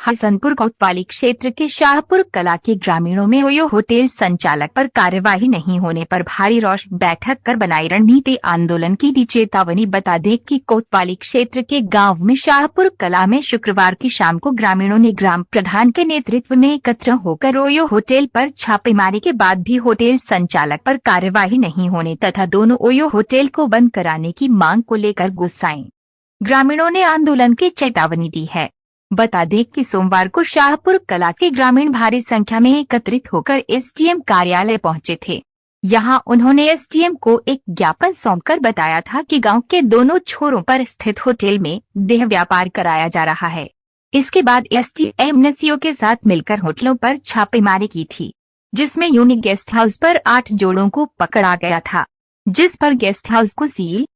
हसनपुर कोतवाली क्षेत्र के शाहपुर कला के ग्रामीणों में ओयो होटल संचालक पर कार्यवाही नहीं होने पर भारी रोष बैठक कर बनाई रणनीति, आंदोलन की दी चेतावनी। बता दें कि कोतवाली क्षेत्र के गांव में शाहपुर कला में शुक्रवार की शाम को ग्रामीणों ने ग्राम प्रधान के नेतृत्व में एकत्र होकर ओयो होटल पर छापेमारी के बाद भी होटल संचालक पर कार्यवाही नहीं होने तथा दोनों ओयो होटल को बंद कराने की मांग को लेकर गुस्साए ग्रामीणों ने आंदोलन की चेतावनी दी है। बता दें कि सोमवार को शाहपुर कला के ग्रामीण भारी संख्या में एकत्रित होकर एसडीएम कार्यालय पहुंचे थे। यहां उन्होंने एसडीएम को एक ज्ञापन सौंपकर बताया था कि गांव के दोनों छोरों पर स्थित होटल में देह व्यापार कराया जा रहा है। इसके बाद एसडीएम ने सीओ के साथ मिलकर होटलों पर छापेमारी की थी, जिसमें यूनिक गेस्ट हाउस पर 8 जोड़ों को पकड़ा गया था, जिस पर गेस्ट हाउस को सील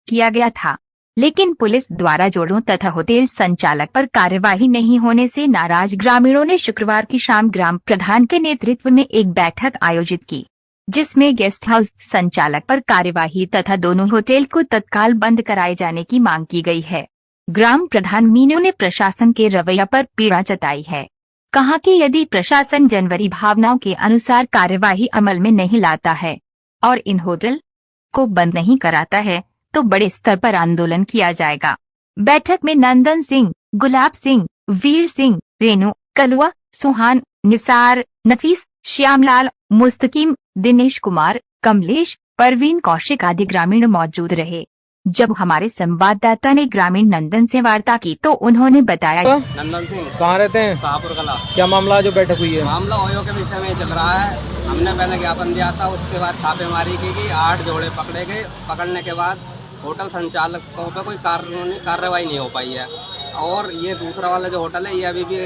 किया गया था। लेकिन पुलिस द्वारा जोड़ों तथा होटल संचालक पर कार्यवाही नहीं होने से नाराज ग्रामीणों ने शुक्रवार की शाम ग्राम प्रधान के नेतृत्व में एक बैठक आयोजित की, जिसमें गेस्ट हाउस संचालक पर कार्यवाही तथा दोनों होटल को तत्काल बंद कराए जाने की मांग की गई है। ग्राम प्रधान मीनू ने प्रशासन के रवैया पर पीड़ा जताई है। कहा कि यदि प्रशासन जनवरी भावनाओं के अनुसार कार्यवाही अमल में नहीं लाता है और इन होटल को बंद नहीं कराता है तो बड़े स्तर पर आंदोलन किया जाएगा। बैठक में नंदन सिंह, गुलाब सिंह, वीर सिंह, रेणु, कलुआ, सुहान, निसार, नफीस, श्यामलाल, मुस्तकीम, दिनेश कुमार, कमलेश, परवीन, कौशिक आदि ग्रामीण मौजूद रहे। जब हमारे संवाददाता ने ग्रामीण नंदन से वार्ता की तो उन्होंने बताया, नंदन सिंह कहाँ रहते हैं? शाहपुर कला। क्या मामला जो बैठक हुई है? मामला ओयो के विषय में चल रहा है। हमने पहले ज्ञापन दिया था, उसके बाद छापेमारी की गई, 8 जोड़े पकड़े गए। पकड़ने के बाद होटल संचालकों पर कोई कानूनी कार्रवाई नहीं हो पाई है। और ये दूसरा वाला जो होटल है ये अभी भी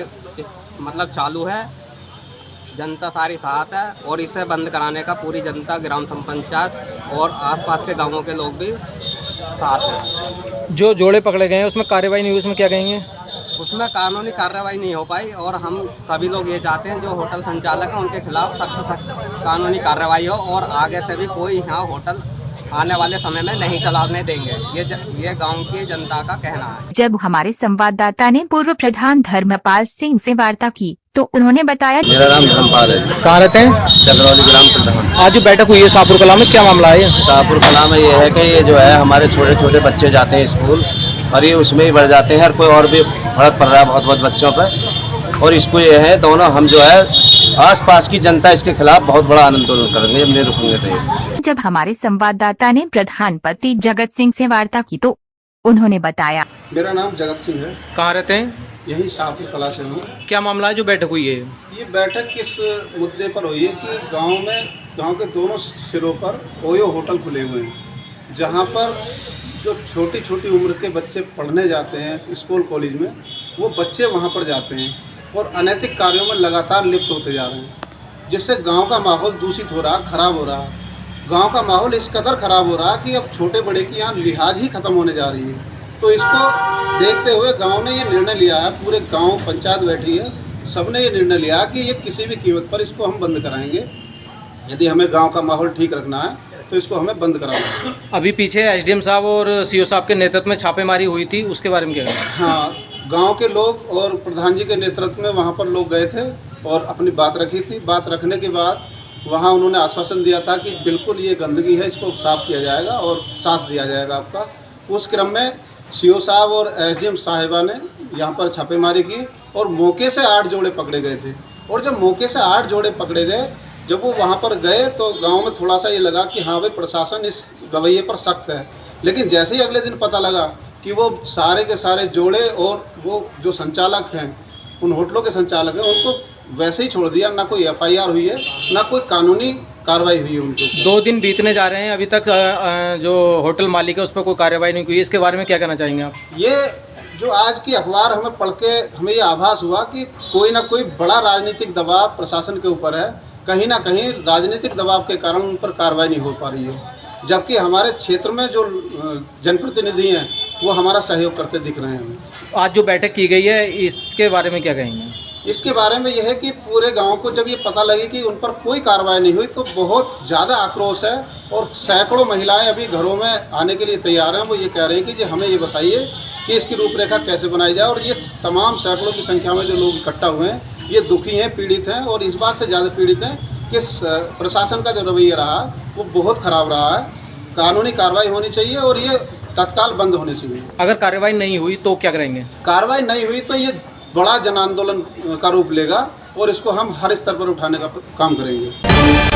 मतलब चालू है। जनता सारी साथ है और इसे बंद कराने का पूरी जनता, ग्राम पंचायत और आसपास के गांवों के लोग भी साथ हैं। जो जोड़े पकड़े गए हैं उसमें कार्रवाई नहीं हुई, उसमें क्या कहेंगे? उसमें कानूनी कार्रवाई नहीं हो पाई और हम सभी लोग ये चाहते हैं जो होटल संचालक हैं उनके खिलाफ सख्त कानूनी कार्रवाई हो और आगे से भी कोई यहाँ होटल आने वाले समय में नहीं चलाने देंगे। ये गांव की जनता का कहना है। जब हमारे संवाददाता ने पूर्व प्रधान धर्मपाल सिंह से वार्ता की तो उन्होंने बताया, मेरा नाम धर्मपाल है। कहाँ रहते हैं? चकरौली ग्राम प्रधान। आज जो बैठक हुई है शाहपुर कला में, क्या मामला है? शाहपुर कला में ये है कि ये जो है हमारे छोटे छोटे बच्चे जाते हैं स्कूल और ये उसमें ही बढ़ जाते हैं और कोई और भी फर्क पड़ रहा है बहुत बच्चों पर। और इसको ये है दोनों हम जो है आसपास की जनता इसके खिलाफ बहुत बड़ा आंदोलन करेंगे, हम नहीं रुकेंगे। तो जब हमारे संवाददाता ने प्रधान पति जगत सिंह से वार्ता की तो उन्होंने बताया, मेरा नाम जगत सिंह है। कहाँ रहते हैं? यही शाहपुर कला से हूँ। क्या मामला है जो बैठक हुई है? ये बैठक किस मुद्दे पर हुई है कि गांव के दोनों सिरों पर ओयो होटल खुले हुए हैं, जहाँ पर जो छोटी छोटी उम्र के बच्चे पढ़ने जाते हैं स्कूल कॉलेज में, वो बच्चे वहाँ पर जाते हैं और अनैतिक कार्यों में लगातार लिप्त होते जा रहे हैं, जिससे गांव का माहौल दूषित हो रहा, खराब हो रहा। गांव का माहौल इस कदर खराब हो रहा कि अब छोटे बड़े की यहाँ लिहाज ही खत्म होने जा रही है। तो इसको देखते हुए गांव ने ये निर्णय लिया है, पूरे गांव पंचायत बैठी है, सबने ये निर्णय लिया कि ये किसी भी कीमत पर इसको हम बंद कराएंगे। यदि हमें गाँव का माहौल ठीक रखना है तो इसको हमें बंद कराना है। अभी पीछे एसडीएम साहब और सीओ साहब के नेतृत्व में छापेमारी हुई थी, उसके बारे में क्या है? हाँ, गांव के लोग और प्रधान जी के नेतृत्व में वहां पर लोग गए थे और अपनी बात रखी थी। बात रखने के बाद वहां उन्होंने आश्वासन दिया था कि बिल्कुल ये गंदगी है, इसको साफ़ किया जाएगा और साथ दिया जाएगा आपका। उस क्रम में सीओ साहब और एसडीएम साहिबा ने यहाँ पर छापेमारी की और मौके से 8 जोड़े पकड़े गए थे। और जब मौके से 8 जोड़े पकड़े गए, जब वो वहाँ पर गए तो गांव में थोड़ा सा ये लगा कि हाँ भाई प्रशासन इस रवैये पर सख्त है। लेकिन जैसे ही अगले दिन पता लगा कि वो सारे के सारे जोड़े और वो जो संचालक हैं, उन होटलों के संचालक हैं, उनको वैसे ही छोड़ दिया। ना कोई एफआईआर हुई है, ना कोई कानूनी कार्रवाई हुई है उनको। 2 दिन बीतने जा रहे हैं, अभी तक जो होटल मालिक है उस पर कोई कार्रवाई नहीं हुई। इसके बारे में क्या कहना चाहेंगे आप? ये जो आज की अखबार हमें पढ़ के हमें ये आभास हुआ कि कोई ना कोई बड़ा राजनीतिक दबाव प्रशासन के ऊपर है। कहीं ना कहीं राजनीतिक दबाव के कारण उन पर कार्रवाई नहीं हो पा रही है, जबकि हमारे क्षेत्र में जो जनप्रतिनिधि हैं वो हमारा सहयोग करते दिख रहे हैं। आज जो बैठक की गई है इसके बारे में क्या कहेंगे? इसके बारे में यह है कि पूरे गांव को जब ये पता लगी कि उन पर कोई कार्रवाई नहीं हुई तो बहुत ज़्यादा आक्रोश है और सैकड़ों महिलाएं अभी घरों में आने के लिए तैयार हैं। वो ये कह रहे हैं कि जी हमें ये बताइए कि इसकी रूपरेखा कैसे बनाई जाए। और ये तमाम सैकड़ों की संख्या में जो लोग इकट्ठा हुए हैं ये दुखी हैं, पीड़ित हैं और इस बात से ज़्यादा पीड़ित हैं कि प्रशासन का जो रवैया रहा वो बहुत ख़राब रहा है। कानूनी कार्रवाई होनी चाहिए और ये तत्काल बंद होनी चाहिए। अगर कार्रवाई नहीं हुई तो क्या करेंगे? कार्रवाई नहीं हुई तो ये बड़ा जन आंदोलन का रूप लेगा और इसको हम हर स्तर पर उठाने का काम करेंगे।